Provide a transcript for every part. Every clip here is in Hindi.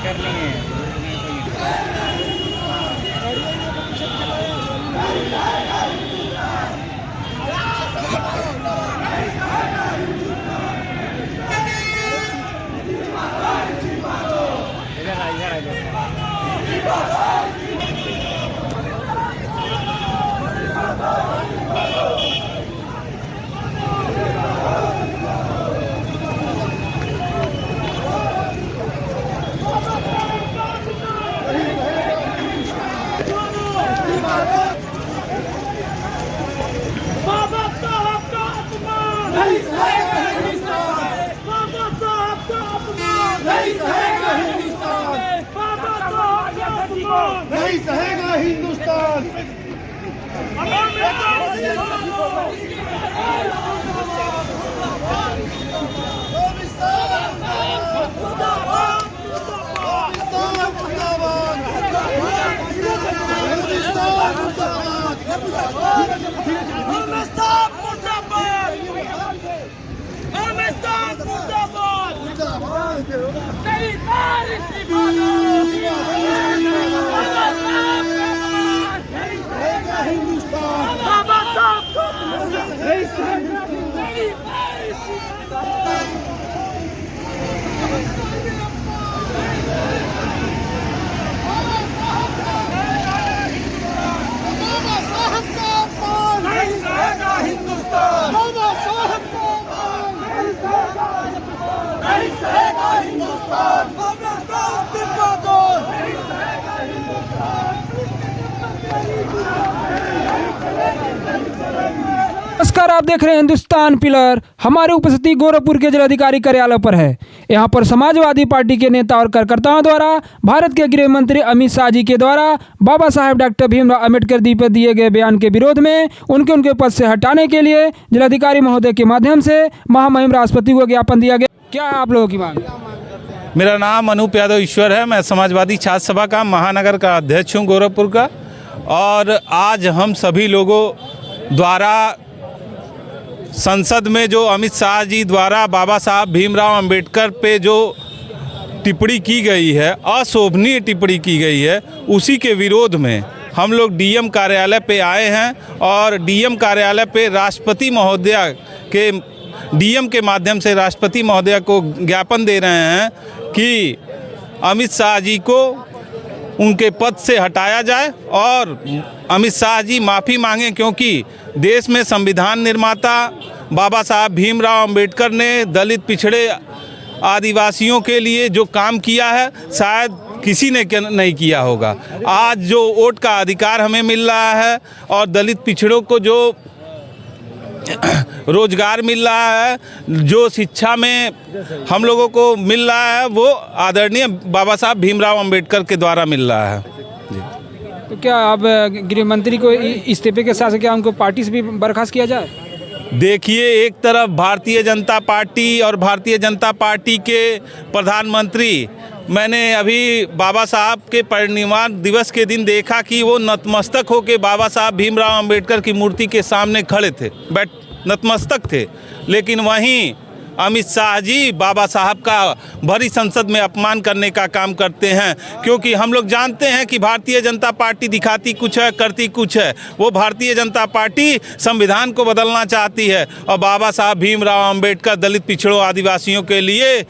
करनी है। इधर आ जाओ। बाबा साहब का अपमान नहीं सहेगा हिंदुस्तान। बाबा साहब का अपमान नहीं सहेगा हिंदुस्तान। बाबा साहब का अपमान नहीं सहेगा हिंदुस्तान। नमस्कार, आप देख रहे हैं हिंदुस्तान पिलर। हमारी उपस्थिति गोरखपुर के जिलाधिकारी कार्यालय पर है। यहाँ पर समाजवादी पार्टी के नेता और कार्यकर्ताओं द्वारा भारत के गृह मंत्री अमित शाह जी के द्वारा बाबा साहेब डॉक्टर भीमराव अम्बेडकर जी पर दिए गए बयान के विरोध में उनके पद से हटाने के लिए जिलाधिकारी महोदय के माध्यम से महामहिम राष्ट्रपति को ज्ञापन दिया गया। क्या है आप लोगों की मांग? मेरा नाम अनूप यादव ईश्वर है। मैं समाजवादी छात्र सभा का महानगर का अध्यक्ष हूँ गोरखपुर का। और आज हम सभी लोगों द्वारा संसद में जो अमित शाह जी द्वारा बाबा साहब भीमराव अंबेडकर पे जो टिप्पणी की गई है, अशोभनीय टिप्पणी की गई है, उसी के विरोध में हम लोग डीएम कार्यालय पे आए हैं। और डीएम कार्यालय पे राष्ट्रपति महोदय के डीएम के माध्यम से राष्ट्रपति महोदय को ज्ञापन दे रहे हैं कि अमित शाह जी को उनके पद से हटाया जाए और अमित शाह जी माफ़ी मांगें, क्योंकि देश में संविधान निर्माता बाबा साहब भीमराव अंबेडकर ने दलित पिछड़े आदिवासियों के लिए जो काम किया है शायद किसी ने नहीं किया होगा। आज जो वोट का अधिकार हमें मिल रहा है और दलित पिछड़ों को जो रोजगार मिल रहा है, जो शिक्षा में हम लोगों को मिल रहा है, वो आदरणीय बाबा साहब भीमराव अंबेडकर के द्वारा मिल रहा है। तो क्या अब गृह मंत्री को इस्तीफे के साथ क्या उनको पार्टी से भी बर्खास्त किया जाए? देखिए, एक तरफ भारतीय जनता पार्टी और भारतीय जनता पार्टी के प्रधानमंत्री, मैंने अभी बाबा साहब के परिनिर्वाण दिवस के दिन देखा कि वो नतमस्तक होकर बाबा साहब भीमराव अंबेडकर की मूर्ति के सामने खड़े थे, नतमस्तक थे। लेकिन वहीं अमित शाह जी बाबा साहब का भरी संसद में अपमान करने का काम करते हैं, क्योंकि हम लोग जानते हैं कि भारतीय जनता पार्टी दिखाती कुछ है, करती कुछ है। वो भारतीय जनता पार्टी संविधान को बदलना चाहती है और बाबा साहब भीमराव अंबेडकर दलित पिछड़ों आदिवासियों के लिए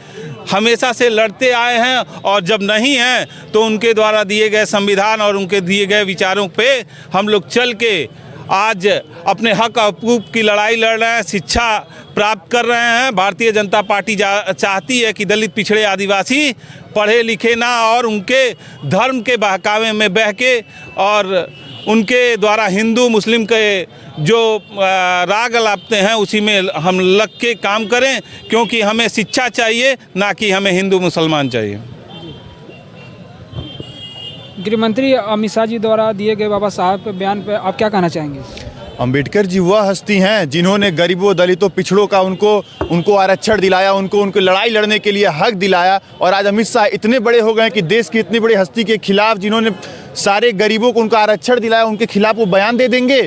हमेशा से लड़ते आए हैं। और जब नहीं हैं तो उनके द्वारा दिए गए संविधान और उनके दिए गए विचारों पे हम लोग चल के आज अपने हक और हकूक़ की लड़ाई लड़ रहे हैं, शिक्षा प्राप्त कर रहे हैं। भारतीय जनता पार्टी चाहती है कि दलित पिछड़े आदिवासी पढ़े लिखे ना और उनके धर्म के बहकावे में बह के और उनके द्वारा हिंदू मुस्लिम के जो राग अलापते हैं उसी में हम लग के काम करें, क्योंकि हमें शिक्षा चाहिए, ना कि हमें हिंदू मुसलमान चाहिए। गृह मंत्री अमित शाह जी द्वारा दिए गए बाबा साहब के बयान पर आप क्या कहना चाहेंगे? अंबेडकर जी वह हस्ती हैं जिन्होंने गरीबों दलितों पिछड़ों का उनको आरक्षण दिलाया, उनको लड़ाई लड़ने के लिए हक दिलाया। और आज अमित शाह इतने बड़े हो गए कि देश की इतनी बड़ी हस्ती के खिलाफ, जिन्होंने सारे गरीबों को उनका आरक्षण दिलाया, उनके खिलाफ वो बयान दे देंगे?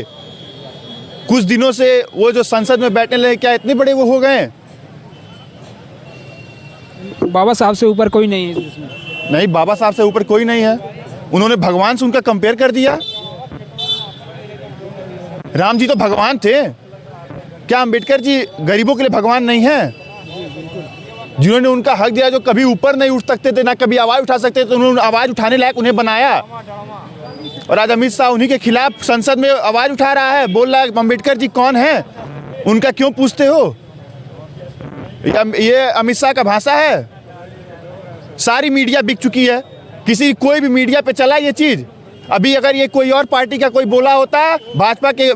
कुछ दिनों से वो जो संसद में बैठने लगे, क्या इतने बड़े वो हो गए? बाबा साहब से ऊपर कोई नहीं है इसमें। नहीं, बाबा साहब से ऊपर कोई नहीं है। उन्होंने भगवान से उनका कंपेयर कर दिया। राम जी तो भगवान थे, क्या अंबेडकर जी गरीबों के लिए भगवान नहीं है? जिन्होंने उनका हक दिया, जो कभी ऊपर नहीं उठ सकते थे, ना कभी आवाज उठा सकते थे, उन्होंने आवाज उठाने लायक उन्हें बनाया। और आज अमित शाह उन्हीं के खिलाफ संसद में आवाज उठा रहा है, बोल रहा है अंबेडकर जी कौन है, उनका क्यों पूछते हो? ये अमित शाह का भाषा है। सारी मीडिया बिक चुकी है, कोई भी मीडिया पे चला ये चीज। अभी अगर ये कोई और पार्टी का कोई बोला होता, भाजपा के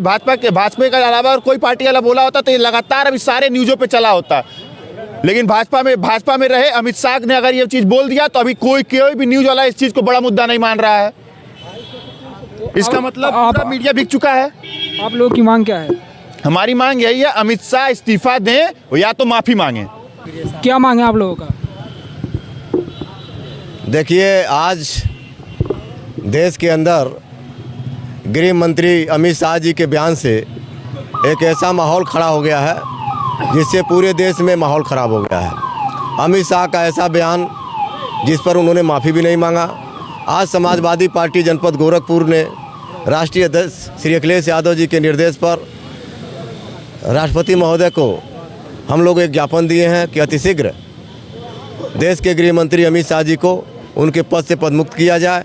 अलावा और कोई पार्टी वाला बोला होता, तो ये लगातार अभी सारे न्यूज़ों पे चला होता। लेकिन भाजपा में रहे अमित शाह ने अगर ये चीज़ बोल दिया, तो अभी कोई भी न्यूज़ वाला इस चीज़ को बड़ा मुद्दा नहीं मान रहा है। इसका मतलब पूरा मीडिया बिक चुका है। आप लोगों की मांग क्या है? हमारी मांग यही है, अमित शाह इस्तीफा दें या तो माफ़ी मांगें। क्या मांग है आप लोगों का? देखिए, आज देश के अंदर गृह मंत्री अमित शाह जी के बयान से एक ऐसा माहौल खड़ा हो गया है जिससे पूरे देश में माहौल ख़राब हो गया है। अमित शाह का ऐसा बयान जिस पर उन्होंने माफ़ी भी नहीं मांगा। आज समाजवादी पार्टी जनपद गोरखपुर ने राष्ट्रीय अध्यक्ष श्री अखिलेश यादव जी के निर्देश पर राष्ट्रपति महोदय को हम लोग एक ज्ञापन दिए हैं कि अतिशीघ्र देश के गृह मंत्री अमित शाह जी को उनके पद से पदमुक्त किया जाए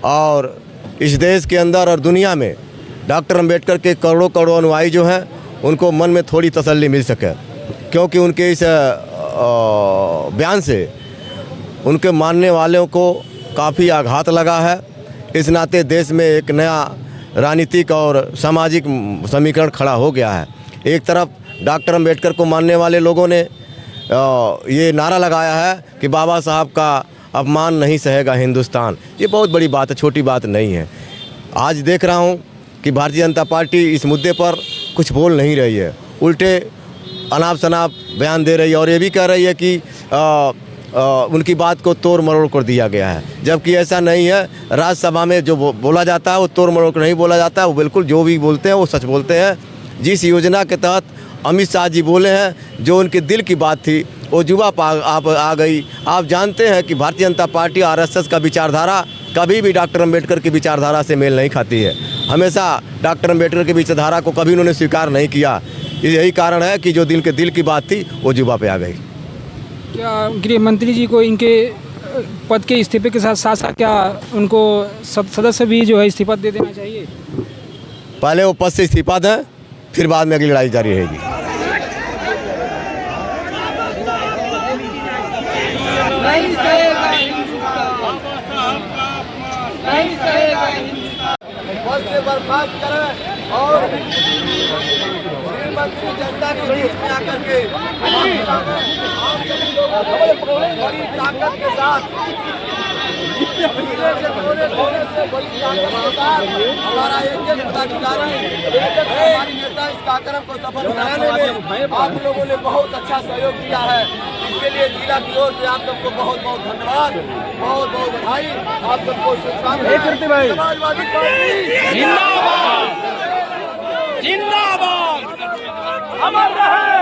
और इस देश के अंदर और दुनिया में डॉक्टर अंबेडकर के करोड़ों करोड़ों अनुयायी जो हैं उनको मन में थोड़ी तसल्ली मिल सके, क्योंकि उनके इस बयान से उनके मानने वालों को काफ़ी आघात लगा है। इस नाते देश में एक नया राजनीतिक और सामाजिक समीकरण खड़ा हो गया है। एक तरफ डॉक्टर अंबेडकर को मानने वाले लोगों ने ये नारा लगाया है कि बाबा साहब का अपमान नहीं सहेगा हिंदुस्तान। ये बहुत बड़ी बात है, छोटी बात नहीं है। आज देख रहा हूँ कि भारतीय जनता पार्टी इस मुद्दे पर कुछ बोल नहीं रही है, उल्टे अनाप शनाप बयान दे रही है और ये भी कह रही है कि उनकी बात को तोड़ मरोड़ कर दिया गया है, जबकि ऐसा नहीं है। राज्यसभा में जो बोला जाता है वो तोड़ मरोड़ कर नहीं बोला जाता है, वो बिल्कुल जो भी बोलते हैं वो सच बोलते हैं। जिस योजना के तहत अमित शाह जी बोले हैं, जो उनके दिल की बात थी, वो जुबा आ गई। आप जानते हैं कि भारतीय जनता पार्टी आरएसएस का विचारधारा कभी भी डॉक्टर अंबेडकर की विचारधारा से मेल नहीं खाती है। हमेशा डॉक्टर अंबेडकर की विचारधारा को कभी उन्होंने स्वीकार नहीं किया। यही कारण है कि जो दिल की बात थी वो जुबा पे आ गई। क्या गृह मंत्री जी को इनके पद के इस्तीफे के साथ साथ क्या उनको सदस्य भी जो है इस्तीफा दे देना चाहिए? पहले वो पद से इस्तीफा दें, फिर बाद में अगली लड़ाई जारी रहेगी। पद से बर्खास्त करें और मंत्री जनता के बीच में आकर के बड़ी ताकत के साथ हमारा एक पदाधिकारी हमारी नेता इस कार्यक्रम को सफल बनाने में आप लोगों ने बहुत अच्छा सहयोग दिया है। इसके लिए जिला की ओर से आप सबको बहुत बहुत धन्यवाद, बहुत बहुत बधाई। आप सबको शुभकामनाएं। समाजवादी पार्टी जिंदाबाद, अमर रहे।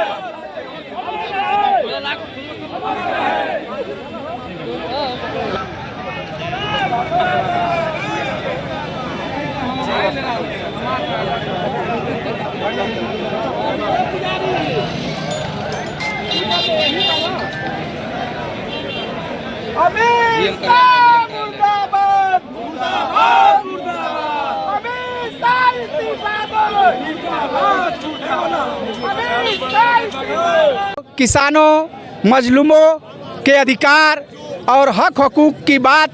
अमित शाह मुर्दाबाद, मुर्दाबाद, मुर्दाबाद। अमित शाह इस्तीफा दो, जिंदाबाद, अमित शाह इस्तीफा। किसानों, मजलूमों के अधिकार और हक हकूक़ की बात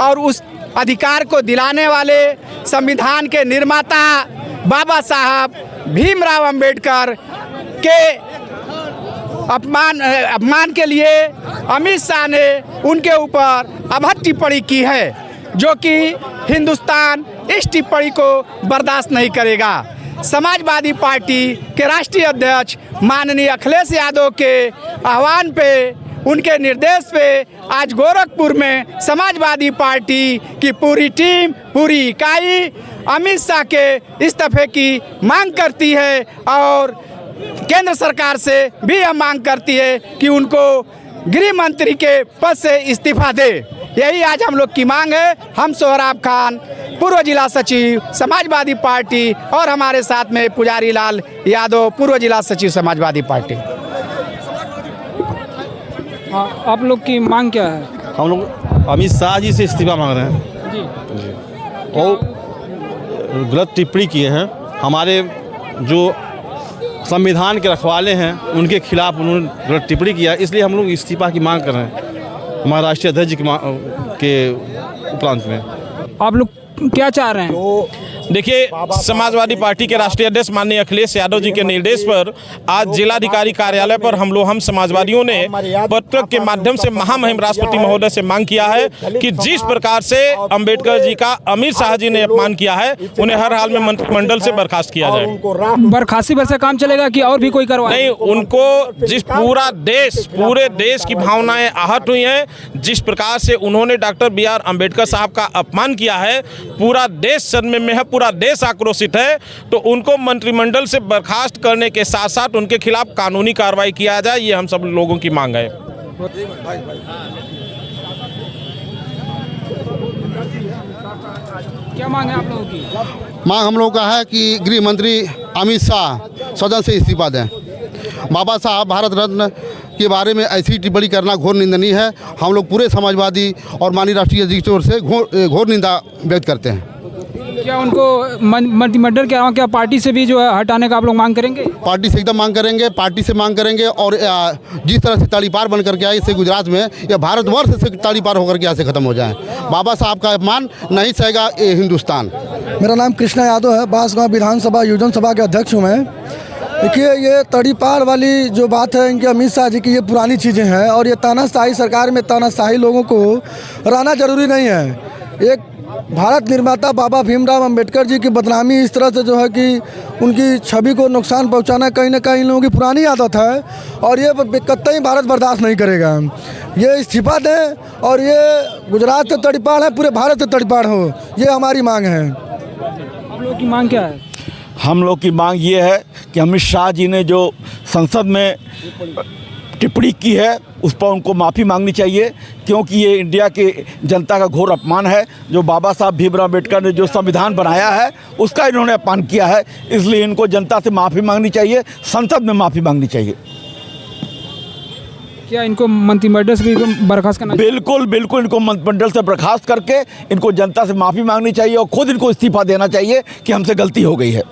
और उस अधिकार को दिलाने वाले संविधान के निर्माता बाबा साहब भीमराव अंबेडकर के अपमान के लिए अमित शाह ने उनके ऊपर अभद्र टिप्पणी की है, जो कि हिंदुस्तान इस टिप्पणी को बर्दाश्त नहीं करेगा। समाजवादी पार्टी के राष्ट्रीय अध्यक्ष माननीय अखिलेश यादव के आह्वान पे, उनके निर्देश पे आज गोरखपुर में समाजवादी पार्टी की पूरी टीम, पूरी इकाई अमित शाह के इस्तीफे की मांग करती है और केंद्र सरकार से भी यह मांग करती है कि उनको गृह मंत्री के पद से इस्तीफा दे। यही आज हम लोग की मांग है। हम सोहराब खान, पूर्व जिला सचिव समाजवादी पार्टी, और हमारे साथ में पुजारी लाल यादव, पूर्व जिला सचिव समाजवादी पार्टी। आप लोग की मांग क्या है? हम लोग अमित शाह जी से इस्तीफा मांग रहे हैं जी। और गलत टिप्पणी किए हैं। हमारे जो संविधान के रखवाले हैं उनके खिलाफ उन्होंने गलत टिप्पणी किया, इसलिए हम लोग इस्तीफा की मांग कर रहे हैं हमारे राष्ट्रीय अध्यक्ष के उपरांत में। आप लोग क्या चाह रहे हैं? देखिए, समाजवादी पार्टी के राष्ट्रीय अध्यक्ष माननीय अखिलेश यादव जी के निर्देश पर आज जिलाधिकारी कार्यालय पर हम समाजवादियों ने पत्र के माध्यम से महामहिम राष्ट्रपति महोदय से मांग किया है कि जिस प्रकार से अंबेडकर जी का अमित शाह जी ने अपमान किया है, उन्हें हर हाल में मंत्रिमंडल से बर्खास्त किया जाए। बर्खास्ती पर से काम चलेगा कि और भी कोई करवा? नहीं, उनको जिस पूरे देश की भावनाएं आहत हुई हैं, जिस प्रकार से उन्होंने डॉक्टर BR अम्बेडकर साहब का अपमान किया है, पूरा देश सदमे में है, पूरा देश आक्रोशित है। तो उनको मंत्रिमंडल से बर्खास्त करने के साथ साथ उनके खिलाफ कानूनी कार्रवाई किया जाए, ये हम सब लोगों की मांग है। क्या मांग है आप लोगों की? मांग हम लोगों का है कि गृह मंत्री अमित शाह सदन से इस्तीफा दें। बाबा साहब भारत रत्न के बारे में ऐसी टिप्पणी करना घोर निंदनीय है। हम लोग पूरे समाजवादी और माननीय राष्ट्रीय अध्यक्ष की ओर से घोर निंदा व्यक्त करते हैं। क्या उनको मंत्रिमंडल के अलावा क्या पार्टी से भी जो है हटाने का आप लोग मांग करेंगे? पार्टी से एकदम मांग करेंगे, पार्टी से मांग करेंगे। और जिस तरह से तड़ीपार बन करके आए इससे गुजरात में या भारतवर्ष से तड़ीपार होकर के यहाँ से खत्म हो जाए। बाबा साहब का अपमान नहीं सहेगा ये हिंदुस्तान। मेरा नाम कृष्णा यादव है, बांसगांव विधानसभा योजना सभा के अध्यक्ष हूँ मैं। देखिए, ये तड़ीपार वाली जो बात है इनके अमित शाह जी की, ये पुरानी चीज़ें हैं और ये तानाशाही सरकार में तानाशाही लोगों को रहना जरूरी नहीं है। एक भारत निर्माता बाबा भीमराव अंबेडकर जी की बदनामी इस तरह से जो है कि उनकी छवि को नुकसान पहुंचाना कहीं ना कहीं इन लोगों की पुरानी आदत है और ये कतई भारत बर्दाश्त नहीं करेगा। ये इस्तीफा दें और ये गुजरात से तड़ीपार है, पूरे भारत से तड़ीपार हो, ये हमारी मांग है। आप लोगों की मांग क्या है? हम लोग की मांग ये है कि अमित शाह जी ने जो संसद में टिप्पणी की है उस पर उनको माफ़ी मांगनी चाहिए, क्योंकि ये इंडिया की जनता का घोर अपमान है। जो बाबा साहब भीमराव अम्बेडकर ने जो संविधान बनाया है उसका इन्होंने अपमान किया है, इसलिए इनको जनता से माफ़ी मांगनी चाहिए, संसद में माफ़ी मांगनी चाहिए। क्या इनको मंत्रिमंडल से भी बर्खास्त करना? बिल्कुल बिल्कुल, इनको मंत्रिमंडल से बर्खास्त करके इनको जनता से माफ़ी मांगनी चाहिए और खुद इनको इस्तीफा देना चाहिए कि हमसे गलती हो गई है।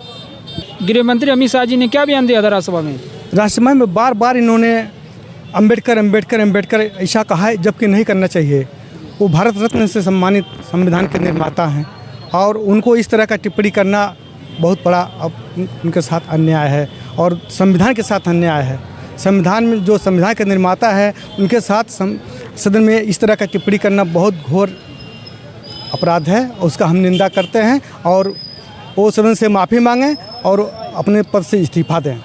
गृह मंत्री अमित शाह जी ने क्या बयान दिया था राज्यसभा में? राज्यसभा में बार बार इन्होंने अम्बेडकर ऐसा कहा है, जबकि नहीं करना चाहिए। वो भारत रत्न से सम्मानित संविधान के निर्माता हैं और उनको इस तरह का टिप्पणी करना बहुत बड़ा अब उनके साथ अन्याय है और संविधान के साथ अन्याय है। संविधान में जो संविधान के निर्माता है उनके साथ सदन में इस तरह का टिप्पणी करना बहुत घोर अपराध है, उसका हम निंदा करते हैं और वो सदन से माफ़ी मांगें और अपने पद से इस्तीफा दें।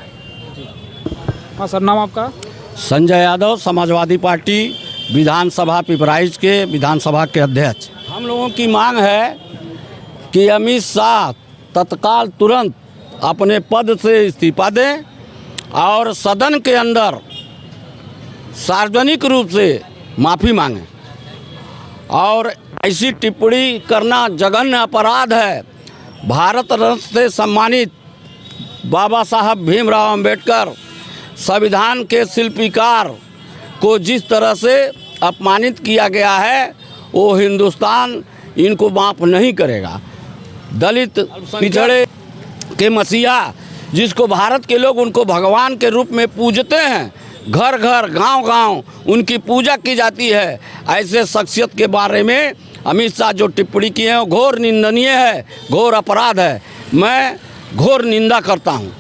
हाँ सर, नाम आपका? संजय यादव, समाजवादी पार्टी विधानसभा पिपराइच के विधानसभा के अध्यक्ष। हम लोगों की मांग है कि अमित शाह तत्काल तुरंत अपने पद से इस्तीफा दें और सदन के अंदर सार्वजनिक रूप से माफ़ी मांगें। और ऐसी टिप्पणी करना जघन्य अपराध है। भारत रत्न से सम्मानित बाबा साहब भीमराव अम्बेडकर संविधान के शिल्पीकार को जिस तरह से अपमानित किया गया है वो हिंदुस्तान इनको माफ़ नहीं करेगा। दलित पिछड़े के मसीहा जिसको भारत के लोग उनको भगवान के रूप में पूजते हैं, घर घर गांव गांव उनकी पूजा की जाती है, ऐसे शख्सियत के बारे में अमित शाह जो टिप्पणी की है वो घोर निंदनीय है, घोर अपराध है। मैं घोर निंदा करता हूँ।